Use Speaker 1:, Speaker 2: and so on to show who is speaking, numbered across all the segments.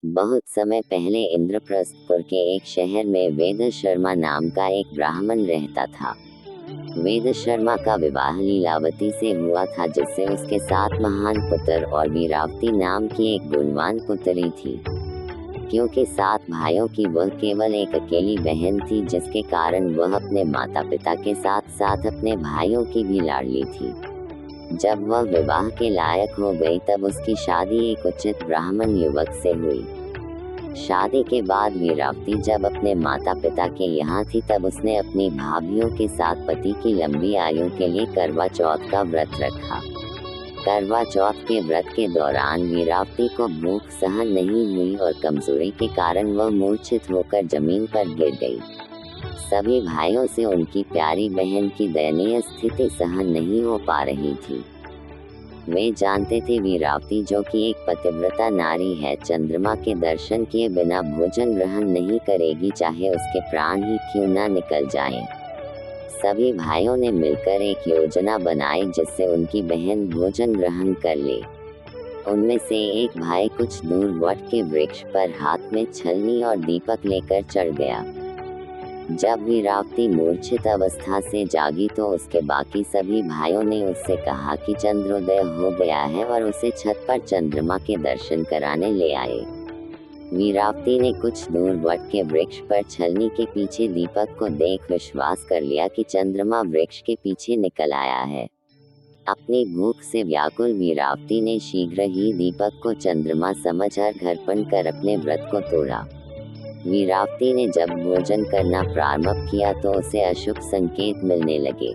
Speaker 1: बहुत समय पहले इंद्रप्रस्थपुर के एक शहर में वेद शर्मा नाम का एक ब्राह्मण रहता था। वेद शर्मा का विवाह लीलावती से हुआ था, जिससे उसके 7 महान पुत्र और वीरावती नाम की एक गुणवान पुत्री थी। क्योंकि 7 भाइयों की वह केवल एक अकेली बहन थी, जिसके कारण वह अपने माता पिता के साथ साथ अपने भाइयों की भी लाडली थी। जब वह विवाह के लायक हो गई तब उसकी शादी एक उचित ब्राह्मण युवक से हुई। शादी के बाद वीरावती जब अपने माता पिता के यहाँ थी तब उसने अपनी भाभियों के साथ पति की लंबी आयु के लिए करवा चौथ का व्रत रखा। करवा चौथ के व्रत के दौरान वीरावती को भूख सहन नहीं हुई और कमजोरी के कारण वह मूर्छित होकर जमीन पर गिर गई। सभी भाइयों से उनकी प्यारी बहन की दयनीय स्थिति सहन नहीं हो पा रही थी। वे जानते थे वीरावती, जो कि एक पतिव्रता नारी है, चंद्रमा के दर्शन किए बिना भोजन ग्रहण नहीं करेगी, चाहे उसके प्राण ही क्यों न निकल जाएं। सभी भाइयों ने मिलकर एक योजना बनाई जिससे उनकी बहन भोजन ग्रहण कर ले। उनमें से एक भाई कुछ दूर वट के वृक्ष पर हाथ में छलनी और दीपक लेकर चढ़ गया। जब वीरावती मूर्छित अवस्था से जागी तो उसके बाकी सभी भाइयों ने उससे कहा कि चंद्रोदय हो गया है और उसे छत पर चंद्रमा के दर्शन कराने ले आए। वीरावती ने कुछ दूर वट के वृक्ष पर छलनी के पीछे दीपक को देख विश्वास कर लिया कि चंद्रमा वृक्ष के पीछे निकल आया है। अपनी भूख से व्याकुल वीरावती ने शीघ्र ही दीपक को चंद्रमा समझकर अर्पण कर अपने व्रत को तोड़ा। वीरावती ने जब भोजन करना प्रारंभ किया तो उसे अशुभ संकेत मिलने लगे।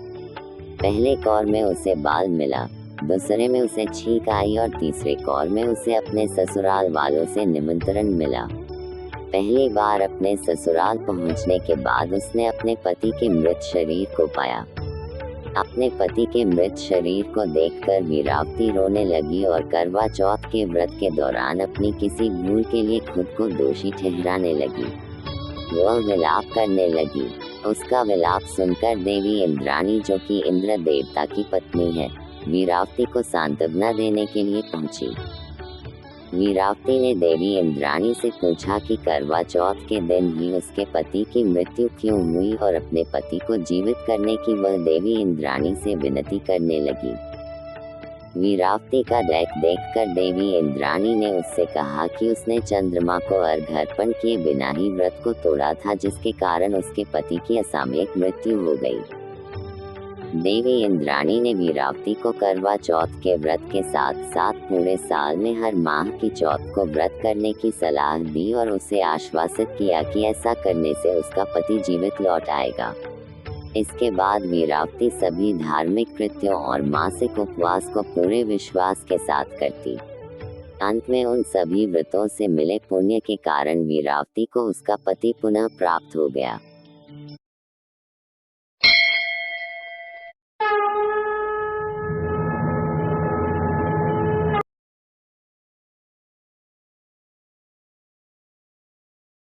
Speaker 1: पहले कौर में उसे बाल मिला, दूसरे में उसे छींक आई और तीसरे कौर में उसे अपने ससुराल वालों से निमंत्रण मिला। पहली बार अपने ससुराल पहुंचने के बाद उसने अपने पति के मृत शरीर को पाया। अपने पति के मृत शरीर को देखकर वीरावती रोने लगी और करवा चौथ के व्रत के दौरान अपनी किसी भूल के लिए खुद को दोषी ठहराने लगी। वह विलाप करने लगी। उसका विलाप सुनकर देवी इंद्राणी, जो कि इंद्र देवता की पत्नी है, वीरावती को सांत्वना देने के लिए पहुंची। वीरावती ने देवी इंद्राणी से पूछा कि करवा चौथ के दिन ही उसके पति की मृत्यु क्यों हुई और अपने पति को जीवित करने की वह देवी इंद्राणी से विनती करने लगी। वीरावती का देखकर देवी इंद्राणी ने उससे कहा कि उसने चंद्रमा को अर्घ्य अर्पण किए बिना ही व्रत को तोड़ा था, जिसके कारण उसके पति की असामयिक मृत्यु हो गई। देवी इंद्राणी ने वीरावती को करवा चौथ के व्रत के साथ साथ पूरे साल में हर माह की चौथ को व्रत करने की सलाह दी और उसे आश्वासित किया कि ऐसा करने से उसका पति जीवित लौट आएगा। इसके बाद वीरावती सभी धार्मिक कृत्यों और मासिक उपवास को पूरे विश्वास के साथ करती। अंत में उन सभी व्रतों से मिले पुण्य के कारण वीरावती को उसका पति पुनः प्राप्त हो गया।